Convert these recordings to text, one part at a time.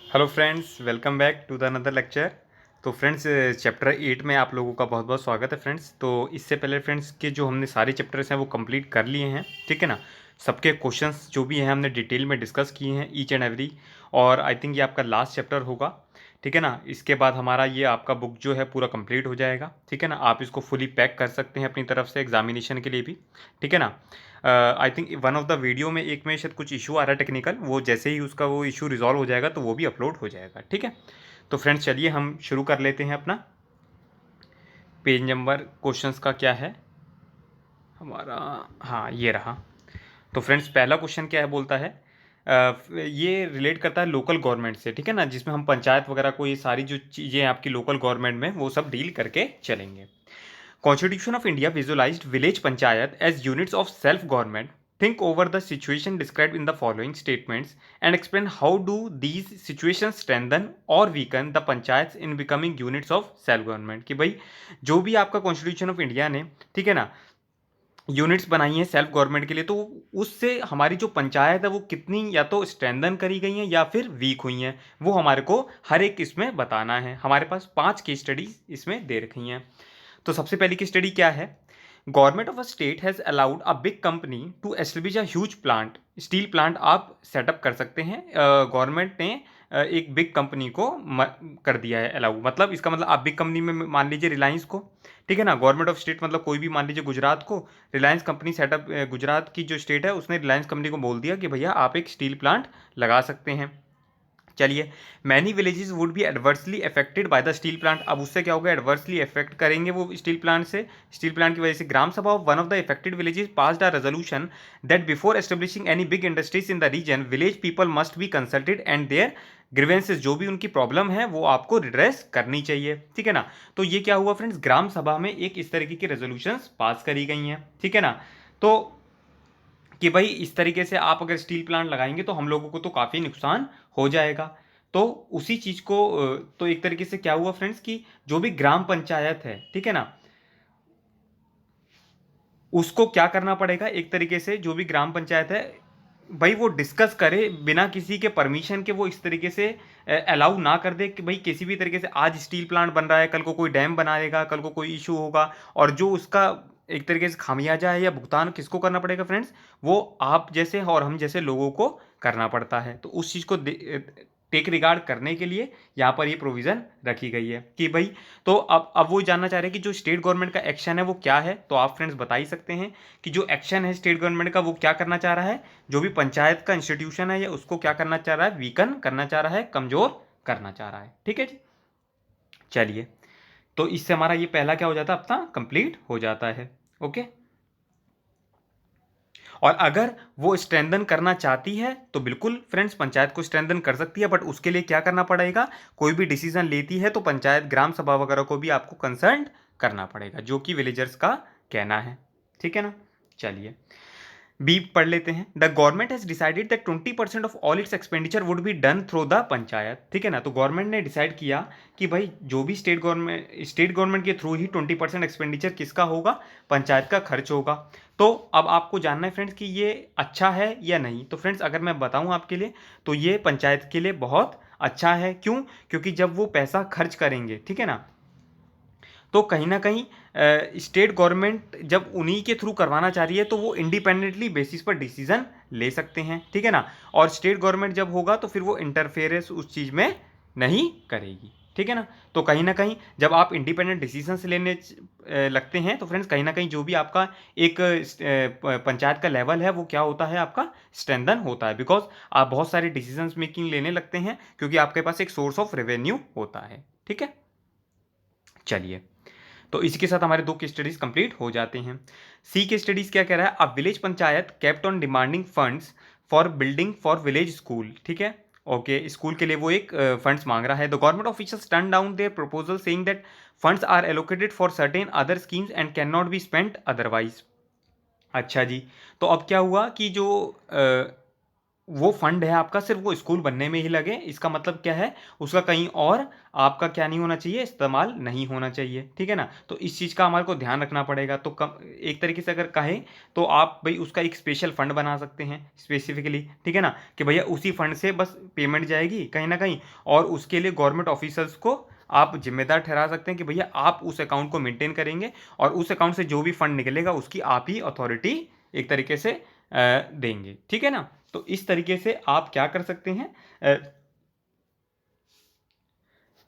Hello friends, welcome back to the another lecture. तो friends, chapter 8 में आप लोगों का बहुत बहुत स्वागत है फ्रेंड्स। तो इससे पहले फ्रेंड्स के जो हमने सारे चैप्टर्स हैं वो कंप्लीट कर लिए हैं, ठीक है ना। सबके क्वेश्चंस जो भी हैं हमने डिटेल में डिस्कस किए हैं ईच एंड एवरी। और आई थिंक ये आपका लास्ट चैप्टर होगा, ठीक है ना। इसके बाद हमारा ये आपका बुक जो है पूरा कंप्लीट हो जाएगा, ठीक है ना। आप इसको फुली पैक कर सकते हैं अपनी तरफ से एग्जामिनेशन के लिए भी, ठीक है ना। I think one of the video में एक में शायद कुछ इशू आ रहा है टेक्निकल, वो जैसे ही उसका वो इशू रिजॉल्व हो जाएगा तो वो भी अपलोड हो जाएगा, ठीक है। तो फ्रेंड्स चलिए हम शुरू कर लेते हैं अपना। पेज नंबर क्वेश्चंस का क्या है हमारा, हाँ ये रहा। तो फ्रेंड्स पहला क्वेश्चन क्या है, बोलता है ये रिलेट करता है लोकल गवर्नमेंट से, ठीक है ना, जिसमें हम पंचायत वगैरह को, ये सारी जो चीज़ें आपकी लोकल गवर्नमेंट में वो सब डील करके चलेंगे। Constitution of India visualized village panchayat as units of self-government. Think over the situation described in the following statements and explain how do these situations strengthen or weaken the panchayats in becoming units of self-government। कि भाई जो भी आपका constitution of India ने, ठीक है ना, units बनाई हैं सेल्फ गवर्नमेंट के लिए, तो उससे हमारी जो पंचायत है वो कितनी या तो स्ट्रेंथन करी गई हैं या फिर वीक हुई हैं, वो हमारे को हर एक इसमें बताना है। हमारे पास 5 केस स्टडीज इसमें दे रखी हैं। तो सबसे पहली की स्टडी क्या है, government of a state has allowed a big company to establish a huge plant. Steel plant आप सेटअप कर सकते हैं, गवर्नमेंट ने एक बिग कंपनी को कर दिया है अलाउ। मतलब इसका मतलब आप बिग कंपनी में मान लीजिए रिलायंस को, ठीक है ना। गवर्नमेंट ऑफ स्टेट मतलब कोई भी मान लीजिए गुजरात को, रिलायंस कंपनी सेटअप, गुजरात की जो स्टेट है उसने रिलायंस कंपनी को बोल दिया कि भैया आप एक स्टील प्लांट लगा सकते हैं। चलिए, many villages would be adversely affected by the steel plant. अब उससे क्या होगा, एडवर्सली अफेक्ट करेंगे वो स्टील प्लांट से, स्टील प्लांट की वजह से। Gram Sabha of one of the affected villages passed a resolution that before establishing any big industries in the region village people must be consulted and their grievances, जो भी उनकी problem है वो आपको रिड्रेस करनी चाहिए, ठीक है ना। तो ये क्या हुआ फ्रेंड्स, ग्राम सभा में एक इस तरीके की रेजोल्यूशंस पास करी गई हैं, ठीक है ना। तो कि भाई इस तरीके से आप अगर स्टील प्लांट लगाएंगे तो हम लोगों को तो काफ़ी नुकसान हो जाएगा। तो उसी चीज़ को तो एक तरीके से क्या हुआ फ्रेंड्स कि जो भी ग्राम पंचायत है, ठीक है ना, उसको क्या करना पड़ेगा, एक तरीके से जो भी ग्राम पंचायत है भाई वो डिस्कस करे बिना किसी के परमिशन के, वो इस तरीके से अलाउ ना कर दे कि भाई किसी भी तरीके से आज स्टील प्लांट बन रहा है, कल को कोई डैम बनाएगा, कल को कोई इशू होगा, और जो उसका एक तरीके से खामियाजा है या भुगतान किसको करना पड़ेगा फ्रेंड्स, वो आप जैसे और हम जैसे लोगों को करना पड़ता है। तो उस चीज़ को टेक रिगार्ड करने के लिए यहाँ पर ये प्रोविज़न रखी गई है कि भाई, तो अब वो जानना चाह रहे हैं कि जो स्टेट गवर्नमेंट का एक्शन है वो क्या है। तो आप फ्रेंड्स बता ही सकते हैं कि जो एक्शन है स्टेट गवर्नमेंट का वो क्या करना चाह रहा है, जो भी पंचायत का इंस्टीट्यूशन है या उसको क्या करना चाह रहा है, वीकन करना चाह रहा है, कमजोर करना चाह रहा है, ठीक है जी। चलिए, तो इससे हमारा ये पहला क्या हो जाता है, अपना कंप्लीट हो जाता है, ओके। और अगर वो स्ट्रेंथन करना चाहती है तो बिल्कुल फ्रेंड्स पंचायत को स्ट्रेंथन कर सकती है, बट उसके लिए क्या करना पड़ेगा, कोई भी डिसीजन लेती है तो पंचायत ग्राम सभा वगैरह को भी आपको कंसल्ट करना पड़ेगा, जो कि विलेजर्स का कहना है, ठीक है ना। चलिए, बी पढ़ लेते हैं। The government has decided that 20% of all it's expenditure would be done through the panchayat, ठीक है ना। तो गवर्नमेंट ने डिसाइड किया कि भाई जो भी स्टेट गवर्नमेंट के थ्रू ही 20% एक्सपेंडिचर किसका होगा, पंचायत का खर्च होगा। तो अब आपको जानना है फ्रेंड्स कि ये अच्छा है या नहीं। तो फ्रेंड्स अगर मैं बताऊं आपके लिए, तो ये पंचायत के लिए बहुत अच्छा है। क्यों? क्योंकि जब वो पैसा खर्च करेंगे, ठीक है ना, तो कहीं ना कहीं स्टेट गवर्नमेंट जब उन्हीं के थ्रू करवाना चाह रही है तो वो इंडिपेंडेंटली बेसिस पर डिसीजन ले सकते हैं, ठीक है ना। और स्टेट गवर्नमेंट जब होगा तो फिर वो इंटरफेरेंस उस चीज़ में नहीं करेगी, ठीक है ना। तो कहीं ना कहीं जब आप इंडिपेंडेंट डिसीजंस लेने लगते हैं तो फ्रेंड्स कहीं ना कहीं जो भी आपका एक पंचायत का लेवल है वो क्या होता है, आपका स्ट्रेंथन होता है, बिकॉज आप बहुत सारे डिसीजंस मेकिंग लेने लगते हैं क्योंकि आपके पास एक सोर्स ऑफ रेवेन्यू होता है, ठीक है। चलिए, तो इसी के साथ हमारे 2 केस स्टडीज कंप्लीट हो जाते हैं। सी के स्टडीज क्या कह रहा है, अ village panchayat kept on demanding funds for building for village school, ठीक है। ओके, स्कूल के लिए वो एक फंड्स मांग रहा है। The government officials turn down their proposal saying that funds are allocated for certain other schemes and can not be spent otherwise. अच्छा जी, तो अब क्या हुआ कि जो वो फंड है आपका सिर्फ वो स्कूल बनने में ही लगे, इसका मतलब क्या है, उसका कहीं और आपका क्या नहीं होना चाहिए, इस्तेमाल नहीं होना चाहिए, ठीक है ना। तो इस चीज़ का हमारे को ध्यान रखना पड़ेगा। तो कम एक तरीके से अगर कहें तो आप भाई उसका एक स्पेशल फंड बना सकते हैं स्पेसिफिकली, ठीक है ना, कि भैया उसी फंड से बस पेमेंट जाएगी कहीं ना कहीं, और उसके लिए गवर्नमेंट ऑफिसर्स को आप जिम्मेदार ठहरा सकते हैं कि भैया आप उस अकाउंट को मेंटेन करेंगे, और उस अकाउंट से जो भी फंड निकलेगा उसकी आप ही अथॉरिटी एक तरीके से देंगे, ठीक है ना। तो इस तरीके से आप क्या कर सकते हैं,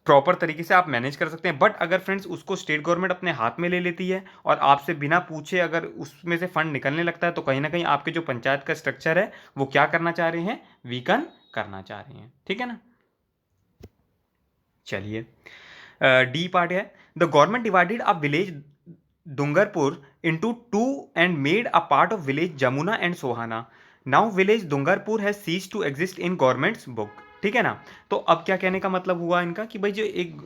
प्रॉपर तरीके से आप मैनेज कर सकते हैं। बट अगर फ्रेंड्स उसको स्टेट गवर्नमेंट अपने हाथ में ले लेती है और आपसे बिना पूछे अगर उसमें से फंड निकलने लगता है, तो कहीं ना कहीं आपके जो पंचायत का स्ट्रक्चर है वो क्या करना चाह रहे हैं, वीकन करना चाह रहे हैं, ठीक है ना। चलिए, डी पार्ट है, the government divided a village Dungarpur into two and made a part of village Jamuna and Sohana. Now village Dungarpur has cease to exist in government's book, ठीक है ना। तो अब क्या कहने का मतलब हुआ इनका कि भाई जो एक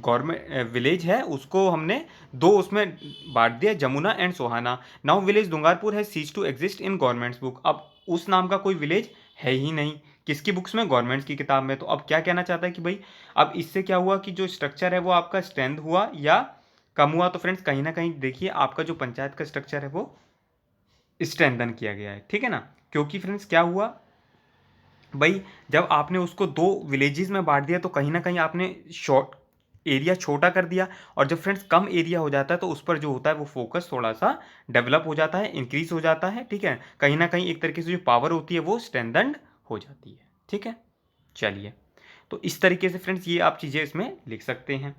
गवर्नमेंट विलेज है उसको हमने दो उसमें बांट दिया, Jamuna and Sohana. Now village Dungarpur has cease to exist in government's book. अब उस नाम का कोई विलेज है ही नहीं, किसकी बुक्स में, गवर्नमेंट की किताब में। तो अब क्या कहना चाहता है कि भाई अब इससे क्या हुआ कि जो स्ट्रक्चर है वो आपका स्ट्रेंथ हुआ या कम हुआ। तो फ्रेंड्स कहीं ना कहीं देखिए आपका जो पंचायत का स्ट्रक्चर है वो स्ट्रेंथन किया गया है, ठीक है ना। क्योंकि फ्रेंड्स क्या हुआ भाई, जब आपने उसको दो विलेजेस में बांट दिया तो कहीं ना कहीं आपने शॉर्ट एरिया छोटा कर दिया, और जब फ्रेंड्स कम एरिया हो जाता है तो उस पर जो होता है वो फोकस थोड़ा सा डेवलप हो जाता है, इंक्रीज हो जाता है, ठीक है। कहीं ना कहीं एक तरीके से जो पावर होती है वो स्ट्रेंथन्ड हो जाती है, ठीक है। चलिए, तो इस तरीके से फ्रेंड्स ये आप चीज़ें इसमें लिख सकते हैं।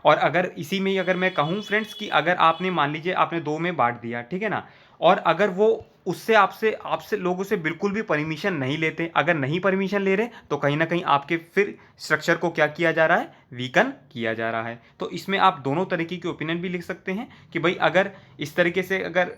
और अगर इसी में ही अगर मैं कहूँ फ्रेंड्स कि अगर आपने मान लीजिए आपने दो में बांट दिया, ठीक है ना, और अगर वो उससे आपसे आपसे लोगों से बिल्कुल भी परमिशन नहीं लेते, अगर नहीं परमिशन ले रहे तो कहीं ना कहीं आपके फिर स्ट्रक्चर को क्या किया जा रहा है, वीकन किया जा रहा है। तो इसमें आप दोनों तरीके की ओपिनियन भी लिख सकते हैं कि भाई अगर इस तरीके से अगर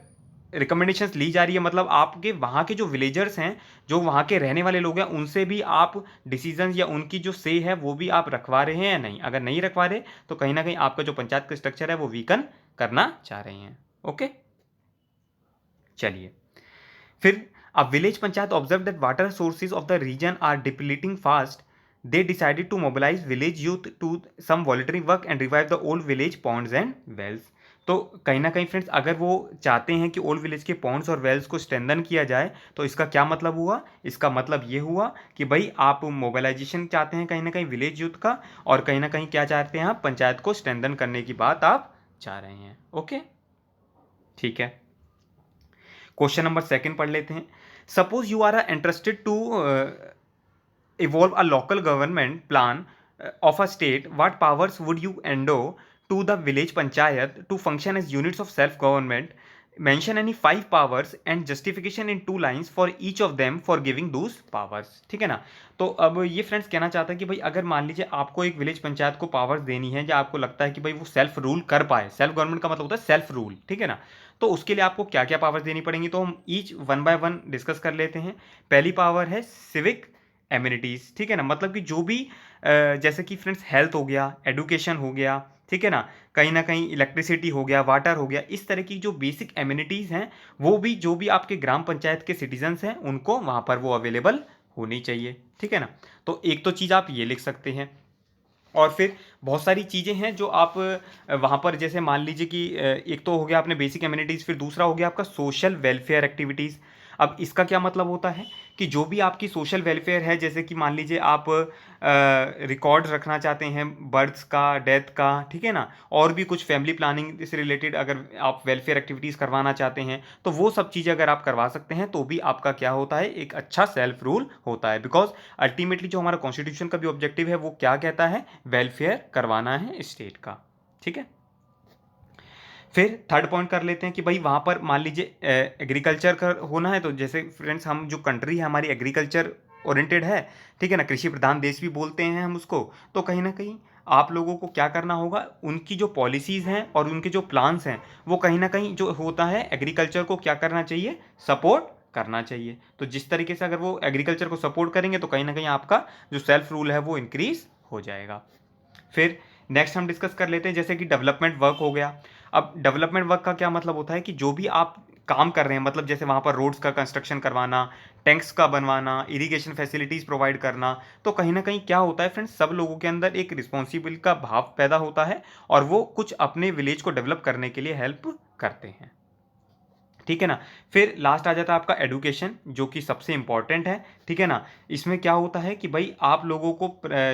रिकमेंडेशंस ली जा रही है, मतलब आपके वहाँ के जो विलेजर्स हैं, जो वहाँ के रहने वाले लोग हैं, उनसे भी आप डिसीजन या उनकी जो से है वो भी आप रखवा रहे हैं या नहीं। अगर नहीं रखवा रहे तो कहीं ना कहीं आपका जो पंचायत का स्ट्रक्चर है वो वीकन करना चाह रहे हैं, ओके। चलिए, फिर a village panchayat observe that water sources of the region are depleting fast, they decided to mobilise village youth to some voluntary work and revive the old village ponds and wells. तो कहीं ना कहीं friends अगर वो चाहते हैं कि old village के पॉन्ड्स और वेल्स को स्ट्रेंथन किया जाए, तो इसका क्या मतलब हुआ, इसका मतलब ये हुआ कि भाई आप मोबिलाइजेशन चाहते हैं कहीं ना कहीं विलेज यूथ का, और कहीं ना कहीं क्या चाहते हैं आप, पंचायत को स्ट्रेंथन करने की बात आप चाह रहे हैं, ओके, ठीक है। क्वेश्चन नंबर सेकंड पढ़ लेते हैं। Suppose you are interested to evolve a local government plan of a state, what powers would you endow to the village panchayat to function as units of self government? Mention any 5 powers and justification in 2 lines for each of them for giving those powers, ठीक है ना। तो अब ये friends कहना चाहता है कि भाई अगर मान लीजिए आपको एक विलेज पंचायत को पावर्स देनी है, या आपको लगता है कि भाई वो सेल्फ रूल कर पाए, सेल्फ गवर्नमेंट का मतलब होता है सेल्फ रूल, ठीक है ना। तो उसके लिए आपको क्या क्या पावर्स देनी पड़ेंगी, तो हम each one by one discuss कर लेते हैं। पहली पावर है सिविक एमिनिटीज़, ठीक है ना, मतलब कि जो भी जैसे कि फ्रेंड्स हेल्थ हो गया, एडुकेशन हो गया, ठीक है ना कहीं इलेक्ट्रिसिटी हो गया, वाटर हो गया, इस तरह की जो बेसिक एमिनिटीज़ हैं वो भी जो भी आपके ग्राम पंचायत के सिटीजन्स हैं उनको वहाँ पर वो अवेलेबल होनी चाहिए, ठीक है ना। तो एक तो चीज़ आप ये लिख सकते हैं, और फिर बहुत सारी चीज़ें हैं जो आप वहाँ पर जैसे मान लीजिए कि एक तो हो गया आपने बेसिक एमिनिटीज़, फिर दूसरा हो गया आपका सोशल वेलफेयर एक्टिविटीज़। अब इसका क्या मतलब होता है कि जो भी आपकी सोशल वेलफेयर है, जैसे कि मान लीजिए आप रिकॉर्ड रखना चाहते हैं बर्थ्स का, डेथ का, ठीक है ना, और भी कुछ फैमिली प्लानिंग से रिलेटेड अगर आप वेलफेयर एक्टिविटीज़ करवाना चाहते हैं, तो वो सब चीज़ें अगर आप करवा सकते हैं तो भी आपका क्या होता है, एक अच्छा सेल्फ रूल होता है। बिकॉज अल्टीमेटली जो हमारा कॉन्स्टिट्यूशन का भी ऑब्जेक्टिव है वो क्या कहता है, वेलफेयर करवाना है स्टेट का, ठीक है। फिर थर्ड पॉइंट कर लेते हैं कि भाई वहाँ पर मान लीजिए एग्रीकल्चर का होना है, तो जैसे फ्रेंड्स हम जो कंट्री है हमारी एग्रीकल्चर ओरिएंटेड है, ठीक है ना, कृषि प्रधान देश भी बोलते हैं हम उसको। तो कहीं ना कहीं आप लोगों को क्या करना होगा, उनकी जो पॉलिसीज़ हैं और उनके जो प्लान्स हैं वो कहीं ना कहीं जो होता है एग्रीकल्चर को क्या करना चाहिए, सपोर्ट करना चाहिए। तो जिस तरीके से अगर वो एग्रीकल्चर को सपोर्ट करेंगे तो कहीं ना कहीं आपका जो सेल्फ रूल है वो इंक्रीज हो जाएगा। फिर नेक्स्ट हम डिस्कस कर लेते हैं जैसे कि डेवलपमेंट वर्क हो गया। अब डेवलपमेंट वर्क का क्या मतलब होता है कि जो भी आप काम कर रहे हैं, मतलब जैसे वहाँ पर रोड्स का कंस्ट्रक्शन करवाना, टैंक्स का बनवाना, इरिगेशन फैसिलिटीज़ प्रोवाइड करना, तो कहीं ना कहीं क्या होता है फ्रेंड्स, सब लोगों के अंदर एक रिस्पॉन्सिबिलिटी का भाव पैदा होता है और वो कुछ अपने विलेज को डेवलप करने के लिए हेल्प करते हैं। ठीक है ना। फिर लास्ट आ जाता है आपका एडुकेशन, जो कि सबसे इंपॉर्टेंट है। ठीक है ना। इसमें क्या होता है कि भाई आप लोगों को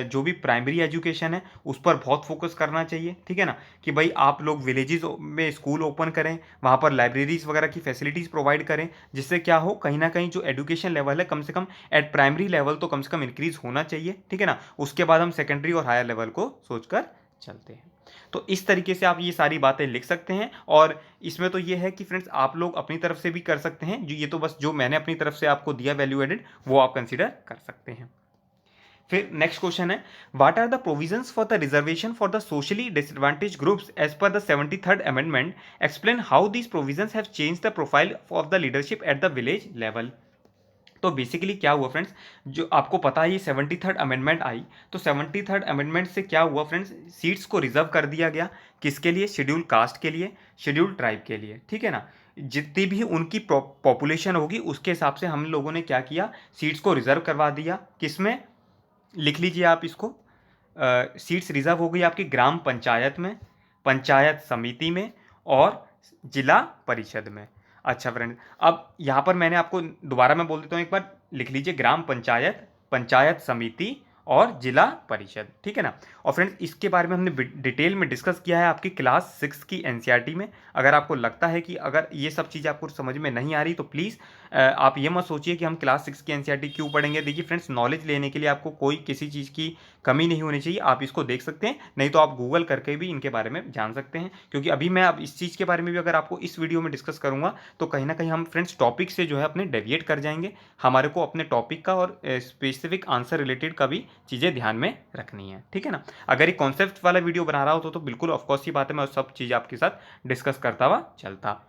जो भी प्राइमरी एजुकेशन है उस पर बहुत फोकस करना चाहिए। ठीक है ना, कि भाई आप लोग विलेजेस में स्कूल ओपन करें, वहाँ पर लाइब्रेरीज वगैरह की फैसिलिटीज़ प्रोवाइड करें, जिससे क्या हो, कहीं ना कहीं जो एजुकेशन लेवल है कम से कम एट प्राइमरी लेवल तो कम से कम इंक्रीज होना चाहिए। ठीक है ना, उसके बाद हम सेकेंडरी और हायर लेवल को सोचकर चलते हैं। तो इस तरीके से आप ये सारी बातें लिख सकते हैं। और इसमें तो ये है कि फ्रेंड्स आप लोग अपनी तरफ से भी कर सकते हैं, जो ये तो बस जो मैंने अपनी तरफ से आपको दिया वैल्यू एडेड, वो आप कंसीडर कर सकते हैं। फिर नेक्स्ट क्वेश्चन है, what are the provisions for the reservation for the socially disadvantage groups as per the 73rd amendment, explain how these provisions have change the profile of the leadership at the village level. तो basically क्या हुआ friends, जो आपको पता है ये 73rd amendment आई, तो 73rd amendment से क्या हुआ फ्रेंड्स, सीट्स को रिजर्व कर दिया गया, किसके लिए, शेड्यूल कास्ट के लिए, शेड्यूल ट्राइब के लिए। ठीक है ना, जितनी भी उनकी पॉपुलेशन होगी उसके हिसाब से हम लोगों ने क्या किया, सीट्स को रिजर्व करवा दिया। किसमें, लिख लीजिए आप इसको, सीट्स रिजर्व हो गई आपकी ग्राम पंचायत में, पंचायत समिति में और जिला परिषद में। अच्छा फ्रेंड, अब यहाँ पर मैंने आपको दोबारा मैं बोल देता हूँ एक बार, लिख लीजिए ग्राम पंचायत, पंचायत समिति और जिला परिषद। ठीक है ना। और फ्रेंड्स इसके बारे में हमने डिटेल में डिस्कस किया है आपकी क्लास 6 की एनसीईआरटी में। अगर आपको लगता है कि अगर ये सब चीज़ें आपको समझ में नहीं आ रही तो प्लीज़ आप ये मत सोचिए कि हम क्लास 6 की एनसीईआरटी क्यों पढ़ेंगे। देखिए फ्रेंड्स, नॉलेज लेने के लिए आपको कोई किसी चीज़ की कमी नहीं होनी चाहिए, आप इसको देख सकते हैं, नहीं तो आप गूगल करके भी इनके बारे में जान सकते हैं। क्योंकि अभी मैं अब इस चीज़ के बारे में भी अगर आपको इस वीडियो में डिस्कस करूंगा तो कहीं ना कहीं हम फ्रेंड्स टॉपिक से जो है अपने डेविएट कर जाएंगे। हमारे को अपने टॉपिक का और स्पेसिफिक आंसर रिलेटेड का भी चीज़ें ध्यान में रखनी है। ठीक है ना। अगर एक कॉन्सेप्ट वाला वीडियो बना रहा हो तो बिल्कुल ऑफकोर्स ही बात है, मैं सब चीज़ आपके साथ डिस्कस करता हुआ चलता।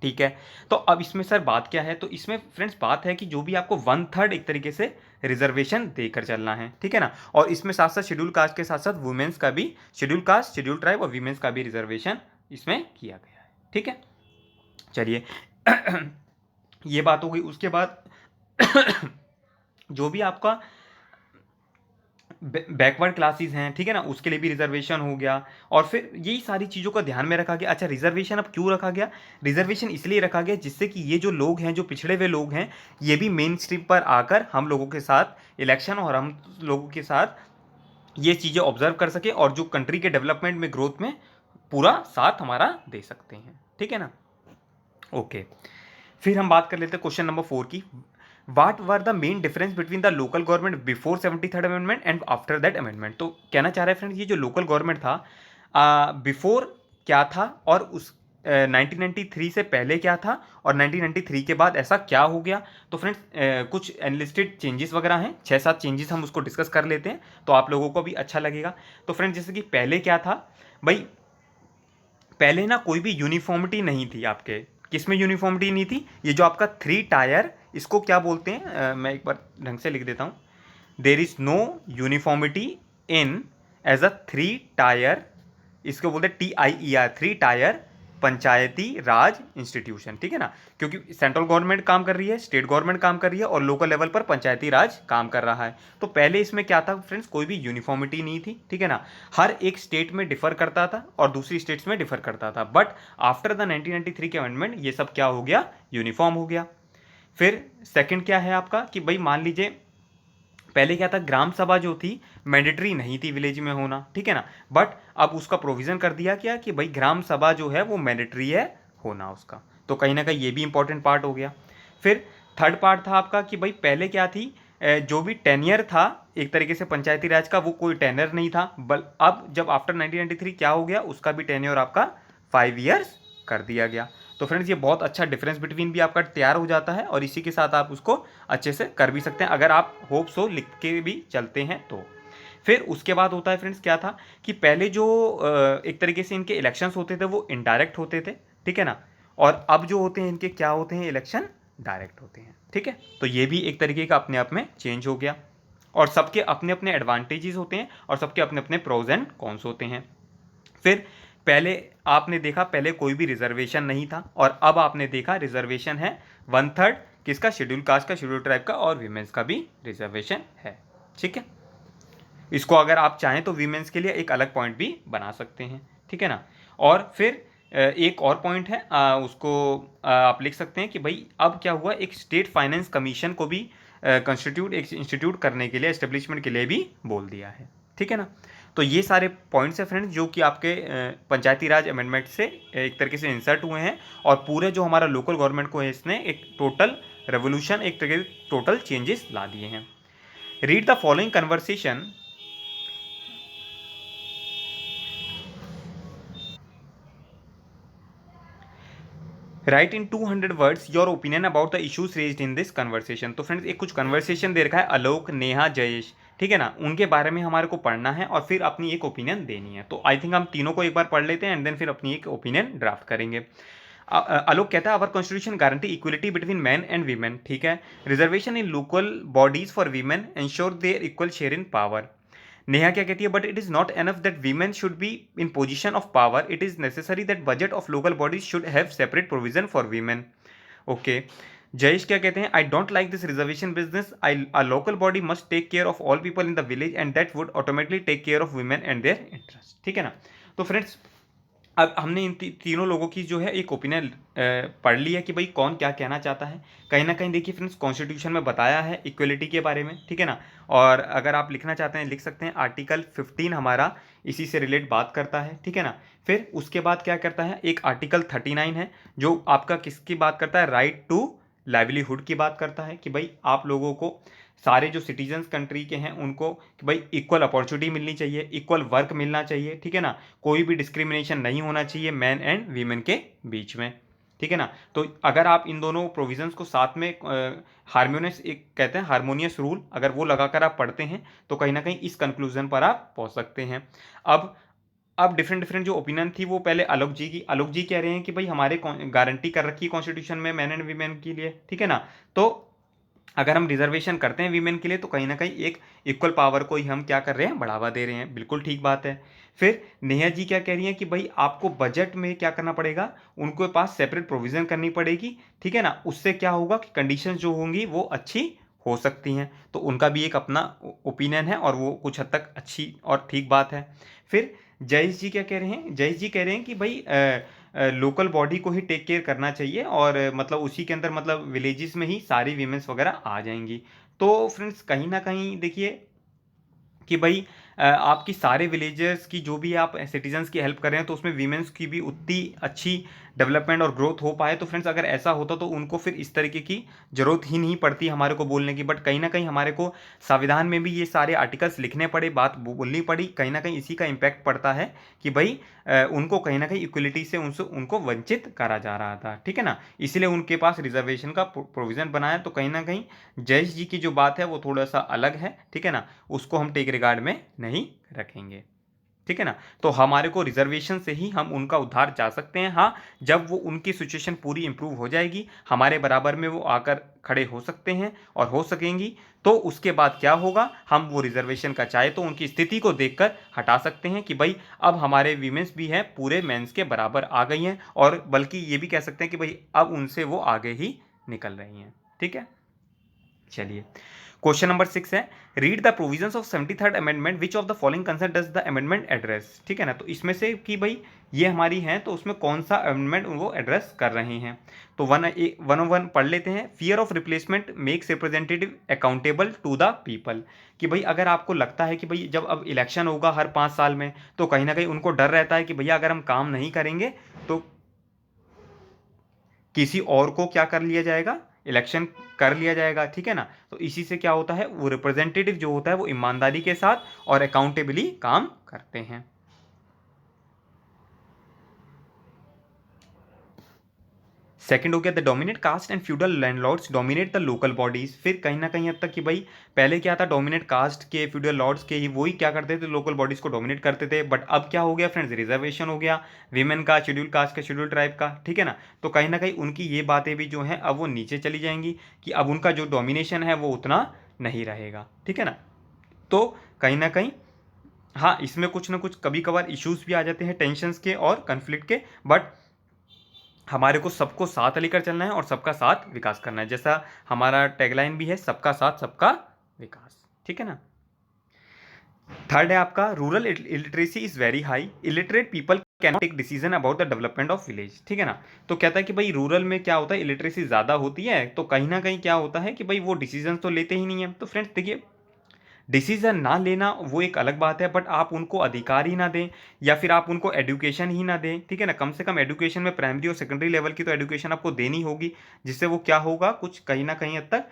ठीक है। तो अब इसमें सर बात क्या है, तो इसमें फ्रेंड्स बात है कि जो भी आपको 1/3 एक तरीके से रिजर्वेशन देकर चलना है। ठीक है ना। और इसमें साथ साथ शेड्यूल कास्ट के साथ साथ वुमेन्स का भी, शेड्यूल कास्ट, शेड्यूल ट्राइब और वीमेंस का भी रिजर्वेशन इसमें किया गया है। ठीक है, चलिए ये बात हो गई। उसके बाद जो भी आपका बैकवर्ड क्लासेस हैं, ठीक है ना, उसके लिए भी रिजर्वेशन हो गया। और फिर यही सारी चीज़ों का ध्यान में रखा गया। अच्छा, रिजर्वेशन अब क्यों रखा गया, रिजर्वेशन इसलिए रखा गया जिससे कि ये जो लोग हैं, जो पिछड़े हुए लोग हैं, ये भी मेन स्ट्रीम पर आकर हम लोगों के साथ इलेक्शन और हम लोगों के साथ ये चीज़ें ऑब्जर्व कर सके और जो कंट्री के डेवलपमेंट में, ग्रोथ में पूरा साथ हमारा दे सकते हैं। ठीक है ना। ओके, फिर हम बात कर लेते हैं क्वेश्चन नंबर 4 की। What were the main difference between the local government before 73rd amendment and after that amendment? तो कहना चाह रहे हैं फ्रेंड्स, ये जो लोकल गवर्नमेंट था, बिफोर क्या था और उस 1993 से पहले क्या था और 1993 के बाद ऐसा क्या हो गया। तो फ्रेंड्स कुछ एनलिस्टेड चेंजेस वगैरह हैं, 6-7 चेंजेस हम उसको डिस्कस कर लेते हैं तो आप लोगों को भी अच्छा लगेगा। तो फ्रेंड्स जैसे कि पहले क्या था भाई, पहले ना कोई भी यूनिफॉर्मिटी नहीं थी आपके, किसमें यूनिफॉर्मिटी नहीं थी, ये जो आपका 3 टायर, इसको क्या बोलते हैं, मैं एक बार ढंग से लिख देता हूँ, there is no uniformity in as a 3 tier, इसको बोलते हैं TIER, 3 tier Panchayati Raj institution. ठीक है ना, क्योंकि सेंट्रल गवर्नमेंट काम कर रही है, स्टेट गवर्नमेंट काम कर रही है और लोकल लेवल पर पंचायती राज काम कर रहा है। तो पहले इसमें क्या था फ्रेंड्स, कोई भी यूनिफॉर्मिटी नहीं थी। ठीक है ना, हर एक स्टेट में डिफर करता था और दूसरी स्टेट्स में डिफर करता था। बट आफ्टर द 1993 के अमेंडमेंट ये सब क्या हो गया, यूनिफॉर्म हो गया। फिर सेकंड क्या है आपका कि भाई मान लीजिए पहले क्या था, ग्राम सभा जो थी मैंडेटरी नहीं थी विलेज में होना। ठीक है ना, बट अब उसका प्रोविजन कर दिया क्या कि भाई ग्राम सभा जो है वो मैंडेटरी है होना उसका। तो कहीं ना कहीं ये भी इंपॉर्टेंट पार्ट हो गया। फिर थर्ड पार्ट था आपका कि भाई पहले क्या थी, जो भी टेन्यर था एक तरीके से पंचायती राज का, वो कोई टेन्यर नहीं था, अब जब आफ्टर 1993 क्या हो गया, उसका भी टेन्योर आपका 5 ईयर्स कर दिया गया। तो फ्रेंड्स ये बहुत अच्छा डिफरेंस बिटवीन भी आपका तैयार हो जाता है और इसी के साथ आप उसको अच्छे से कर भी सकते हैं अगर आप होप सो लिख के भी चलते हैं तो। फिर उसके बाद होता है फ्रेंड्स क्या था कि पहले जो एक तरीके से इनके इलेक्शंस होते थे वो इनडायरेक्ट होते थे। ठीक है ना, और अब जो होते हैं इनके क्या होते हैं, इलेक्शन डायरेक्ट होते हैं। ठीक है, तो ये भी एक तरीके का अपने आप में चेंज हो गया और सबके अपने अपने एडवांटेजेस होते हैं और सबके अपने अपने प्रोज एंड कॉन्स होते हैं। फिर पहले आपने देखा, पहले कोई भी रिजर्वेशन नहीं था, और अब आपने देखा रिजर्वेशन है 1/3 किसका, शेड्यूल कास्ट का, शेड्यूल ट्राइब का, और वीमेंस का भी रिजर्वेशन है। ठीक है, इसको अगर आप चाहें तो वीमेंस के लिए एक अलग पॉइंट भी बना सकते हैं। ठीक है ना। और फिर एक और पॉइंट है, उसको आप लिख सकते हैं कि भाई अब क्या हुआ, एक स्टेट फाइनेंस कमीशन को भी कंस्टिट्यूट, एक इंस्टीट्यूट करने के लिए, एस्टेब्लिशमेंट के लिए भी बोल दिया है। ठीक है ना। तो ये सारे पॉइंट्स हैं फ्रेंड्स, जो कि आपके पंचायती राज अमेंडमेंट से एक तरीके से इंसर्ट हुए हैं, और पूरे जो हमारा लोकल गवर्नमेंट को है, इसने एक टोटल रेवोल्यूशन, एक तरीके से टोटल चेंजेस ला दिए हैं। Read the following conversation. Right in 200 words your opinion about the issues raised in this conversation. तो फ्रेंड्स एक कुछ कन्वर्सेशन दे रखा है, आलोक, नेहा, जयेश, ठीक है ना, उनके बारे में हमारे को पढ़ना है और फिर अपनी एक ओपिनियन देनी है। तो आई थिंक हम तीनों को एक बार पढ़ लेते हैं एंड देन फिर अपनी एक ओपिनियन ड्राफ्ट करेंगे। आलोक कहता है, our constitution guarantee equality between man and women. ठीक है। Reservation in local bodies for women ensure there equal share in power. Neha क्या कहती है, but it is not enough that women should be in position of power, it is necessary that budget of local bodies should have separate provision for women. Okay. Jayesh क्या कहते हैं, I don't like this reservation business, I a local body must take care of all people in the village and that would automatically take care of women and their interest. ठीक है ना। तो friends अब हमने इन तीनों लोगों की जो है एक ओपिनियन पढ़ ली है कि भाई कौन क्या कहना चाहता है। कहीं ना कहीं देखिए फ्रेंड्स, कॉन्स्टिट्यूशन में बताया है इक्वलिटी के बारे में। ठीक है ना। और अगर आप लिखना चाहते हैं लिख सकते हैं, आर्टिकल 15 हमारा इसी से रिलेट बात करता है। ठीक है ना। फिर उसके बाद क्या करता है, एक आर्टिकल 39 है जो आपका किसकी बात करता है, राइट टू लाइवलीहुड की बात करता है, कि भाई आप लोगों को, सारे जो सिटीजन्स कंट्री के हैं उनको, कि भाई इक्वल अपॉर्चुनिटी मिलनी चाहिए, इक्वल वर्क मिलना चाहिए। ठीक है ना। कोई भी डिस्क्रिमिनेशन नहीं होना चाहिए मैन एंड वीमेन के बीच में। ठीक है ना। तो अगर आप इन दोनों प्रोविजंस को साथ में हारमोनियस, एक कहते हैं हारमोनियस रूल, अगर वो लगाकर आप पढ़ते हैं तो कहीं ना कहीं इस कंक्लूजन पर आप पहुंच सकते हैं। अब डिफरेंट डिफरेंट जो ओपिनियन थी वो पहले आलोक जी कह रहे हैं कि भाई हमारे गारंटी कर रखी है कॉन्स्टिट्यूशन में मैन एंड वीमेन के लिए। ठीक है ना। तो अगर हम रिजर्वेशन करते हैं वीमेन के लिए तो कहीं ना कहीं एक इक्वल पावर को ही हम क्या कर रहे हैं, बढ़ावा दे रहे हैं। बिल्कुल ठीक बात है। फिर नेहा जी क्या कह रही हैं कि भाई आपको बजट में क्या करना पड़ेगा, उनके पास सेपरेट प्रोविजन करनी पड़ेगी। ठीक है ना। उससे क्या होगा कि कंडीशंस जो होंगी वो अच्छी हो सकती हैं। तो उनका भी एक अपना ओपिनियन है और वो कुछ हद तक अच्छी और ठीक बात है। फिर जयेश जी क्या कह रहे हैं, जयेश जी कह रहे हैं कि भाई लोकल बॉडी को ही टेक केयर करना चाहिए, और मतलब उसी के अंदर, मतलब विलेजेस में ही सारी वीमेंस वगैरह आ जाएंगी। तो फ्रेंड्स कहीं ना कहीं देखिए कि भाई आपकी सारे विलेजर्स की जो भी आप सिटीजन्स की हेल्प कर रहे हैं तो उसमें वीमेंस की भी उतनी अच्छी डेवलपमेंट और ग्रोथ हो पाए। तो फ्रेंड्स अगर ऐसा होता तो उनको फिर इस तरीके की जरूरत ही नहीं पड़ती हमारे को बोलने की। बट कहीं ना कहीं हमारे को संविधान में भी ये सारे आर्टिकल्स लिखने पड़े, बात बोलनी पड़ी, कहीं ना कहीं इसी का इम्पैक्ट पड़ता है कि भाई उनको कहीं ना कहीं इक्वलिटी से उनसे उनको वंचित करा जा रहा था। ठीक है ना। इसलिए उनके पास रिजर्वेशन का प्रोविज़न बनाया। तो कहीं ना कहीं जयेश जी की जो बात है वो थोड़ा सा अलग है। ठीक है ना। उसको हम टेक रिगार्ड में नहीं रखेंगे। ठीक है ना। तो हमारे को रिजर्वेशन से ही हम उनका उद्धार जा सकते हैं। हाँ, जब वो उनकी सिचुएशन पूरी इंप्रूव हो जाएगी, हमारे बराबर में वो आकर खड़े हो सकते हैं और हो सकेंगी, तो उसके बाद क्या होगा, हम वो रिजर्वेशन का चाहे तो उनकी स्थिति को देखकर हटा सकते हैं कि भाई अब हमारे वीमेंस भी हैं पूरे मेंस के बराबर आ गई हैं, और बल्कि ये भी कह सकते हैं कि भाई अब उनसे वो आगे ही निकल रही हैं। ठीक है। चलिए, क्वेश्चन नंबर 6 है, read the provisions of 73rd amendment, which of the following concern does the amendment address. ठीक है ना। तो इसमें से कि भाई ये हमारी हैं तो उसमें कौन सा अमेंडमेंट वो एड्रेस कर रहे हैं। तो 101 पढ़ लेते हैं। Fear of replacement makes representative accountable to the people. कि भाई अगर आपको लगता है कि भाई जब अब इलेक्शन होगा हर 5 साल में, तो कहीं ना कहीं उनको डर रहता है कि भैया अगर हम काम नहीं करेंगे तो किसी और को क्या कर लिया जाएगा, इलेक्शन कर लिया जाएगा। ठीक है ना। तो इसी से क्या होता है, वो रिप्रेजेंटेटिव जो होता है वो ईमानदारी के साथ और अकाउंटेबली काम करते हैं। सेकंड हो गया, the dominate caste and feudal landlords dominate the local bodies. फिर कहीं ना कहीं हद तक कि भाई पहले क्या था, डोमिनेट कास्ट के फ्यूडल लॉर्ड्स के ही वही क्या करते थे, लोकल बॉडीज को डोमिनेट करते थे। बट अब क्या हो गया फ्रेंड्स, रिजर्वेशन हो गया वीमेन का, शेड्यूल कास्ट का, शेड्यूल ट्राइब का। ठीक है ना। तो कहीं ना कहीं उनकी ये बातें भी जो हैं अब वो नीचे चली जाएंगी, कि अब उनका जो डोमिनेशन है वो उतना नहीं रहेगा। ठीक है ना। तो कहीं ना कहीं हाँ, इसमें कुछ ना कुछ कभी कभार इश्यूज भी आ जाते हैं टेंशन्स के और कन्फ्लिक्ट के, बट हमारे को सबको साथ लेकर चलना है और सबका साथ विकास करना है, जैसा हमारा टैगलाइन भी है, सबका साथ सबका विकास। ठीक है ना। थर्ड है आपका, rural illiteracy is very high, illiterate people can take decision about the development of village. ठीक है ना। तो कहता है कि भाई रूरल में क्या होता है, इलिटरेसी ज़्यादा होती है, तो कहीं ना कहीं क्या होता है कि भाई वो डिसीजन तो लेते ही नहीं है। तो फ्रेंड्स देखिए, डिसीजन ना लेना वो एक अलग बात है, बट आप उनको अधिकार ही ना दें या फिर आप उनको एडुकेशन ही ना दें। ठीक है ना। कम से कम एडुकेशन में प्राइमरी और सेकेंडरी लेवल की तो एडुकेशन आपको देनी होगी, जिससे वो क्या होगा, कुछ कहीं ना कहीं हद तक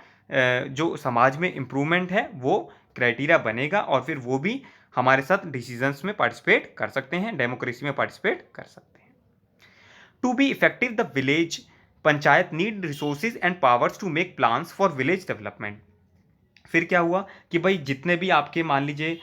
जो समाज में इम्प्रूवमेंट है वो क्राइटेरिया बनेगा, और फिर वो भी हमारे साथ डिसीजंस में पार्टिसिपेट कर सकते हैं, डेमोक्रेसी में पार्टिसिपेट कर सकते हैं। To be effective the village panchayat need resources and powers to make plans for village development. फिर क्या हुआ कि भाई जितने भी आपके मान लीजिए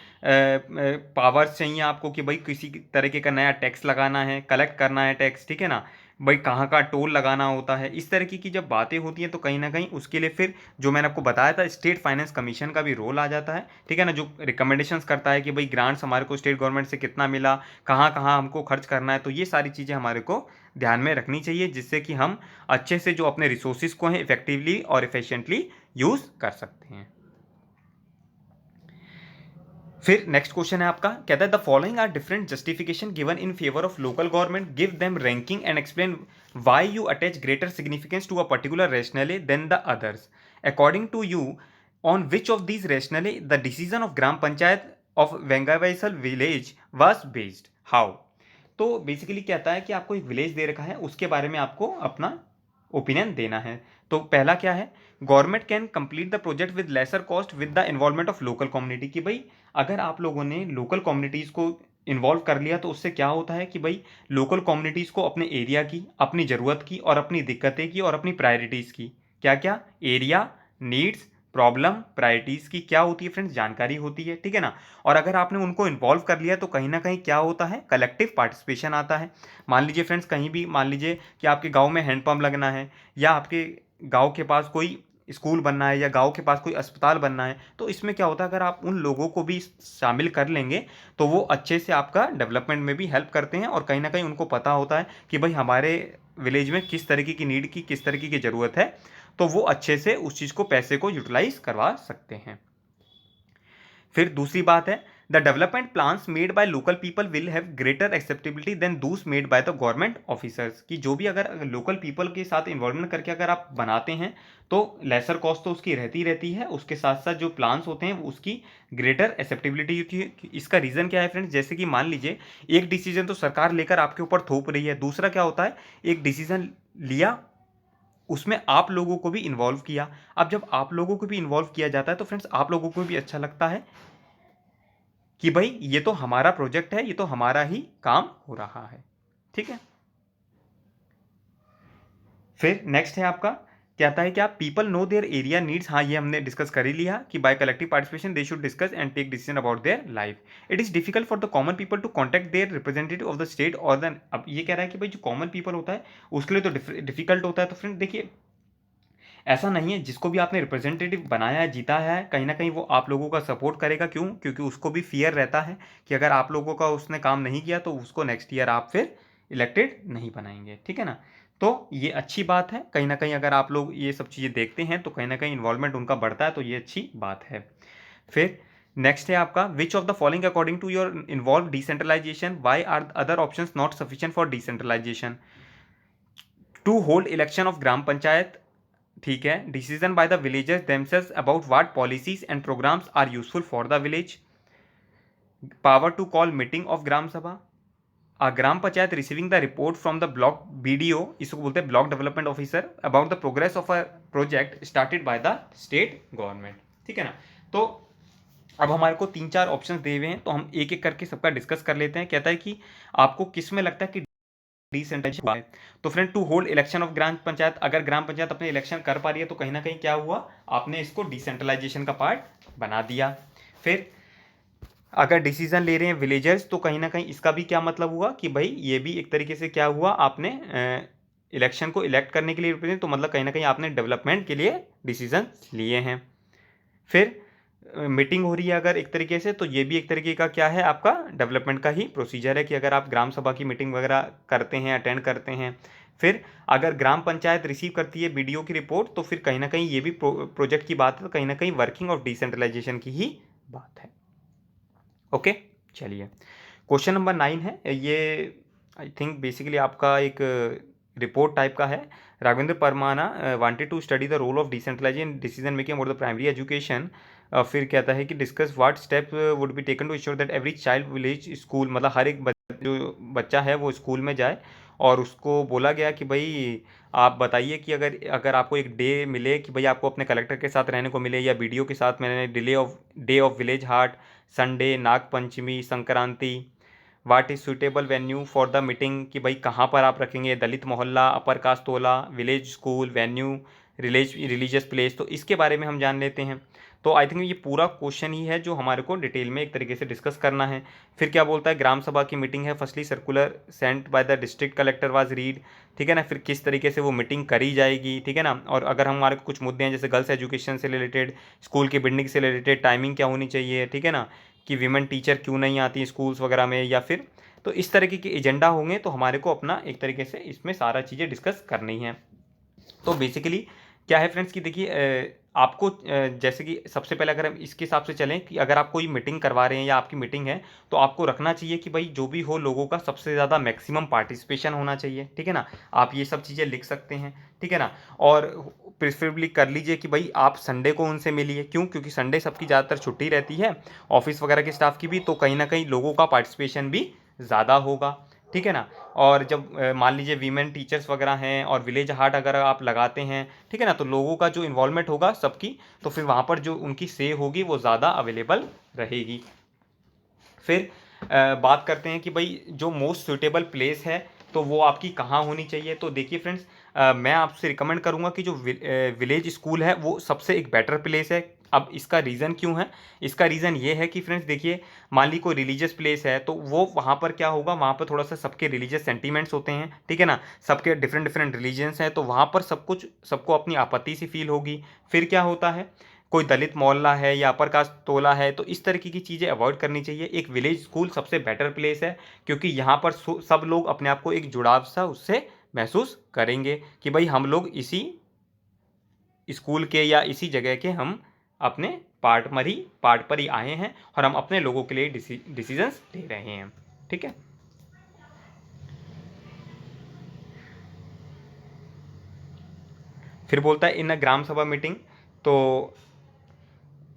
पावर्स चाहिए आपको, कि भाई किसी तरीके का नया टैक्स लगाना है, कलेक्ट करना है टैक्स, ठीक है ना, भाई कहाँ का टोल लगाना होता है, इस तरीके की जब बातें होती हैं तो कहीं ना कहीं उसके लिए फिर जो मैंने आपको बताया था, स्टेट फाइनेंस कमीशन का भी रोल आ जाता है। ठीक है ना। जो रिकमेंडेशंस करता है कि भाई ग्रांट्स हमारे को स्टेट गवर्नमेंट से कितना मिला, कहाँ कहाँ हमको खर्च करना है, तो ये सारी चीज़ें हमारे को ध्यान में रखनी चाहिए, जिससे कि हम अच्छे से जो अपने रिसोर्सेज को हैं इफेक्टिवली और इफिशियंटली यूज़ कर सकते हैं। फिर नेक्स्ट क्वेश्चन है आपका, कहता है the following are different justification given in favour of local government, give them ranking and explain why you attach greater significance to a particular rationale than the others, according to you on which of these rationale the decision of gram panchayat of Vengaivasal village was based, how. तो basically कहता है कि आपको एक village दे रखा है, उसके बारे में आपको अपना ओपिनियन देना है। तो पहला क्या है, government can complete the project with lesser cost with the involvement of local community, कि भाई अगर आप लोगों ने लोकल कम्युनिटीज़ को इन्वॉल्व कर लिया तो उससे क्या होता है कि भाई लोकल कम्युनिटीज़ को अपने एरिया की, अपनी ज़रूरत की और अपनी दिक्कतें की और अपनी प्रायोरिटीज़ की, क्या क्या एरिया नीड्स प्रॉब्लम प्रायोरिटीज़ की क्या होती है फ्रेंड्स, जानकारी होती है। ठीक है ना। और अगर आपने उनको इन्वॉल्व कर लिया तो कहीं ना कहीं क्या होता है, कलेक्टिव पार्टिसिपेशन आता है। मान लीजिए फ्रेंड्स, कहीं भी मान लीजिए कि आपके गांव में हैंडपम्प लगना है, या आपके गांव के पास कोई स्कूल बनना है, या गांव के पास कोई अस्पताल बनना है, तो इसमें क्या होता है, अगर आप उन लोगों को भी शामिल कर लेंगे तो वो अच्छे से आपका डेवलपमेंट में भी हेल्प करते हैं, और कहीं ना कहीं उनको पता होता है कि भाई हमारे विलेज में किस तरीके की नीड की, किस तरीके की ज़रूरत है, तो वो अच्छे से उस चीज़ को, पैसे को यूटिलाइज करवा सकते हैं। फिर दूसरी बात है, the development plans made by local people will have greater acceptability than those made by the government officers, की जो भी अगर लोकल पीपल के साथ इन्वॉल्वमेंट करके अगर आप बनाते हैं तो लेसर कॉस्ट तो उसकी रहती रहती है, उसके साथ साथ जो प्लान्स होते हैं उसकी ग्रेटर एक्सेप्टेबिलिटी होती है। इसका रीज़न क्या है फ्रेंड्स, जैसे कि मान लीजिए एक डिसीजन तो सरकार लेकर आपके ऊपर थोप रही है, दूसरा क्या होता है, एक डिसीजन लिया, उसमें आप लोगों को भी इन्वॉल्व किया। अब जब आप लोगों को भी इन्वॉल्व किया जाता है तो फ्रेंड्स आप लोगों को भी अच्छा लगता है कि भाई ये तो हमारा प्रोजेक्ट है, ये तो हमारा ही काम हो रहा है। ठीक है। फिर नेक्स्ट है आपका, कहता है कि आप people know their area needs, हाँ ये हमने डिस्कस कर ही लिया कि by collective participation they should discuss and take decision about their life. It is difficult for the common people to contact their representative of the state और the, अब ये कह रहा है कि भाई जो कॉमन पीपल होता है उसके लिए तो डिफिकल्ट होता है। तो फ्रेंड देखिए, ऐसा नहीं है, जिसको भी आपने रिप्रेजेंटेटिव बनाया है, जीता है, कहीं ना कहीं वो आप लोगों का सपोर्ट करेगा। क्यों? क्योंकि उसको भी फियर रहता है कि अगर आप लोगों का उसने काम नहीं किया तो उसको नेक्स्ट ईयर आप फिर इलेक्टेड नहीं बनाएंगे। ठीक है ना। तो ये अच्छी बात है, कहीं ना कहीं अगर आप लोग ये सब चीज़ें देखते हैं तो कहीं ना कहीं इन्वॉल्वमेंट उनका बढ़ता है, तो ये अच्छी बात है। फिर नेक्स्ट है आपका, which of the following according to your involve decentralisation, why are other option not sufficient for decentralisation, to hold election of gram panchayat, ठीक है, decision by the villagers themselves about what policies and programmes are useful for the village, power to call meeting of gram sabha, a gram panchayat receiving the report from the block BDO, इसको बोलते हैं block development officer, about the progress of a project started by the state government. ठीक है ना। तो अब हमारे को तीन चार ऑप्शंस दिए हुए हैं, तो हम एक एक करके सबका डिस्कस कर लेते हैं। कहता है कि आपको किस में लगता है कि डिसेंट्रलाइजेशन हुआ है। तो friend, to hold election of gram panchayat, अगर ग्राम पंचायत अपने इलेक्शन कर पा रही है तो कहीं ना कहीं क्या हुआ, आपने इसको डिसेंट्रलाइजेशन का पार्ट बना दिया। फिर अगर डिसीजन ले रहे हैं विलेजर्स तो कहीं ना कहीं इसका भी क्या मतलब हुआ कि भाई ये भी एक तरीके से क्या हुआ, आपने इलेक्शन को इलेक्ट करने के लिए रिप्रेजेंट, तो मतलब कहीं ना कहीं आपने डेवलपमेंट के लिए डिसीजन लिए हैं। फिर मीटिंग हो रही है अगर एक तरीके से, तो ये भी एक तरीके का क्या है, आपका डेवलपमेंट का ही प्रोसीजर है कि अगर आप ग्राम सभा की मीटिंग वगैरह करते हैं, अटेंड करते हैं। फिर अगर ग्राम पंचायत रिसीव करती है बीडीओ की रिपोर्ट, तो फिर कहीं ना कहीं ये भी प्रोजेक्ट की बात है, तो कहीं ना कहीं वर्किंग ऑफ डिसेंट्रलाइजेशन की ही बात है। ओके, चलिए क्वेश्चन नंबर 9 है ये। आई थिंक बेसिकली आपका एक रिपोर्ट टाइप का है। Raghavendra Parmana wanted to study the role of decentralisation decision making और द प्राइमरी एजुकेशन। फिर कहता है कि discuss what step would be taken to ensure that every child village school, मतलब हर एक जो बच्चा है वो स्कूल में जाए। और उसको बोला गया कि भाई आप बताइए कि अगर अगर आपको एक डे मिले कि भाई आपको अपने कलेक्टर के साथ रहने को मिले या बीडीओ के साथ, मैंने day of village haat, Sunday, Nag Panchami, Sankranti, what is suitable venue for the meeting, कि भाई कहाँ पर आप रखेंगे, Dalit mohalla, upper caste tola, village school, venue, religious place, तो इसके बारे में हम जान लेते हैं। तो आई थिंक ये पूरा क्वेश्चन ही है जो हमारे को डिटेल में एक तरीके से डिस्कस करना है। फिर क्या बोलता है, ग्राम सभा की मीटिंग है, firstly circular sent by the district collector was read, ठीक है ना। फिर किस तरीके से वो मीटिंग करी जाएगी, ठीक है ना। और अगर हमारे को कुछ मुद्दे हैं जैसे गर्ल्स एजुकेशन से रिलेटेड, स्कूल की बिल्डिंग से रिलेटेड, टाइमिंग क्या होनी चाहिए, ठीक है ना, कि वीमेन टीचर क्यों नहीं आती स्कूल्स वगैरह में, या फिर तो इस तरीके के एजेंडा होंगे, तो हमारे को अपना एक तरीके से इसमें सारा चीज़ें डिस्कस करनी है। तो बेसिकली क्या है फ्रेंड्स कि देखिए आपको जैसे कि सबसे पहले अगर हम इसके हिसाब से चलें कि अगर आप कोई मीटिंग करवा रहे हैं या आपकी मीटिंग है, तो आपको रखना चाहिए कि भाई जो भी हो लोगों का सबसे ज़्यादा मैक्सिमम पार्टिसिपेशन होना चाहिए, ठीक है ना। आप ये सब चीज़ें लिख सकते हैं, ठीक है ना। और प्रेफरेबली कर लीजिए कि भाई आप संडे को उनसे मिलिए, क्यों, क्योंकि संडे सबकी ज़्यादातर छुट्टी रहती है, ऑफिस वगैरह के स्टाफ की भी, तो कहीं ना कहीं लोगों का पार्टिसिपेशन भी ज़्यादा होगा, ठीक है ना। और जब मान लीजिए वीमेन टीचर्स वगैरह हैं और विलेज हार्ट अगर आप लगाते हैं, ठीक है ना, तो लोगों का जो इन्वॉल्वमेंट होगा सबकी, तो फिर वहाँ पर जो उनकी से होगी वो ज़्यादा अवेलेबल रहेगी। फिर बात करते हैं कि भाई जो मोस्ट सुटेबल प्लेस है तो वो आपकी कहाँ होनी चाहिए। तो देखिए फ्रेंड्स, मैं आपसे रिकमेंड करूँगा कि जो विलेज स्कूल है वो सबसे एक बेटर प्लेस है। अब इसका रीज़न क्यों है, इसका रीज़न ये है कि फ्रेंड्स देखिए, मान ली कोई रिलीजियस प्लेस है तो वो वहाँ पर क्या होगा, वहाँ पर थोड़ा सा सबके रिलीजियस सेंटीमेंट्स होते हैं, ठीक है ना, सबके डिफरेंट डिफरेंट रिलीजन्स हैं, तो वहाँ पर सब कुछ सबको अपनी आपत्ति सी फील होगी। फिर क्या होता है, कोई दलित मोहल्ला है या अपर कास्ट टोला है, तो इस तरीके की चीज़ें अवॉइड करनी चाहिए। एक विलेज स्कूल सबसे बेटर प्लेस है, क्योंकि यहाँ पर सब लोग अपने आप को एक जुड़ाव सा उससे महसूस करेंगे कि भाई हम लोग इसी स्कूल के या इसी जगह के हम अपने पार्ट पर ही आए हैं और हम अपने लोगों के लिए डिसीजंस ले रहे हैं, ठीक है। फिर बोलता है इन अ ग्राम सभा मीटिंग, तो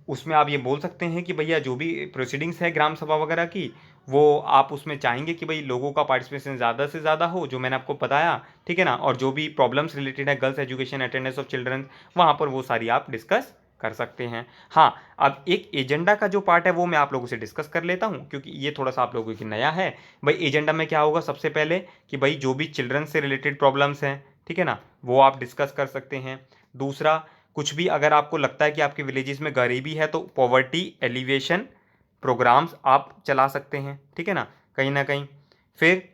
उसमें आप ये बोल सकते हैं कि भैया जो भी प्रोसीडिंग्स है ग्राम सभा वगैरह की, वो आप उसमें चाहेंगे कि भाई लोगों का पार्टिसिपेशन ज़्यादा से ज़्यादा हो, जो मैंने आपको बताया, ठीक है ना। और जो भी प्रॉब्लम्स रिलेटेड है girls education, attendance of children, वहाँ पर वो सारी आप डिस्कस कर सकते हैं। हाँ, अब एक एजेंडा का जो पार्ट है वो मैं आप लोगों से डिस्कस कर लेता हूँ, क्योंकि ये थोड़ा सा आप लोगों की नया है। भाई एजेंडा में क्या होगा, सबसे पहले कि भाई जो भी चिल्ड्रन से रिलेटेड प्रॉब्लम्स हैं, ठीक है ना, वो आप डिस्कस कर सकते हैं। दूसरा, कुछ भी अगर आपको लगता है कि आपके विलेजेस में गरीबी है, तो पॉवर्टी एलिवेशन प्रोग्राम्स आप चला सकते हैं, ठीक है ना, कहीं ना कहीं। फिर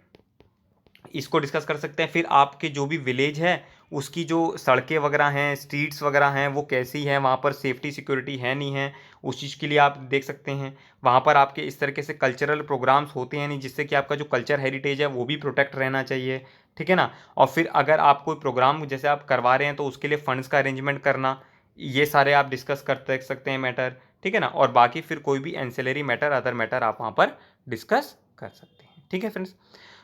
इसको डिस्कस कर सकते हैं। फिर आपके जो भी विलेज है उसकी जो सड़कें वगैरह हैं, स्ट्रीट्स वगैरह हैं, वो कैसी हैं, वहाँ पर सेफ्टी सिक्योरिटी है नहीं है, उस चीज़ के लिए आप देख सकते हैं। वहाँ पर आपके इस तरीके से कल्चरल प्रोग्राम्स होते हैं नहीं, जिससे कि आपका जो कल्चर हेरिटेज है वो भी प्रोटेक्ट रहना चाहिए, ठीक है ना। और फिर अगर आप कोई प्रोग्राम जैसे आप करवा रहे हैं तो उसके लिए फंड्स का अरेंजमेंट करना, ये सारे आप डिस्कस कर सकते हैं मैटर, ठीक है ना। और बाकी फिर कोई भी एंसिलरी मैटर, अदर मैटर आप वहाँ पर डिस्कस कर सकते हैं, ठीक है फ्रेंड्स।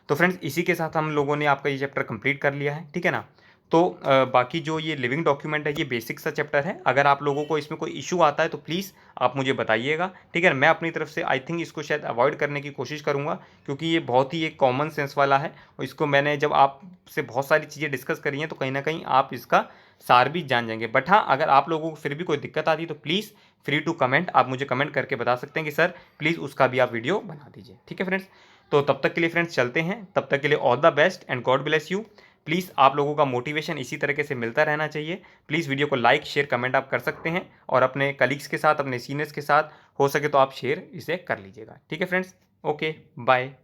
तो फ्रेंड्स इसी के साथ हम लोगों ने आपका ये चैप्टर कंप्लीट कर लिया है, ठीक है ना। तो बाकी जो ये लिविंग डॉक्यूमेंट है ये बेसिक सा चैप्टर है। अगर आप लोगों को इसमें कोई इशू आता है तो प्लीज़ आप मुझे बताइएगा, ठीक है। मैं अपनी तरफ से आई थिंक इसको शायद अवॉइड करने की कोशिश करूँगा, क्योंकि ये बहुत ही एक कॉमन सेंस वाला है और इसको मैंने जब आपसे बहुत सारी चीज़ें डिस्कस करी हैं तो कहीं ना कहीं आप इसका सार भी जान जाएंगे। बट हाँ, अगर आप लोगों को फिर भी कोई दिक्कत आती है तो प्लीज़ फ्री टू कमेंट, आप मुझे कमेंट करके बता सकते हैं कि सर प्लीज़ उसका भी आप वीडियो बना दीजिए, ठीक है फ्रेंड्स। तो तब तक के लिए फ्रेंड्स चलते हैं, तब तक के लिए all the best and God bless you. Please आप लोगों का मोटिवेशन इसी तरीके से मिलता रहना चाहिए। प्लीज़ वीडियो को लाइक शेयर कमेंट आप कर सकते हैं और अपने कलीग्स के साथ, अपने सीनियर्स के साथ हो सके तो आप शेयर इसे कर लीजिएगा, ठीक है फ्रेंड्स। Okay, bye.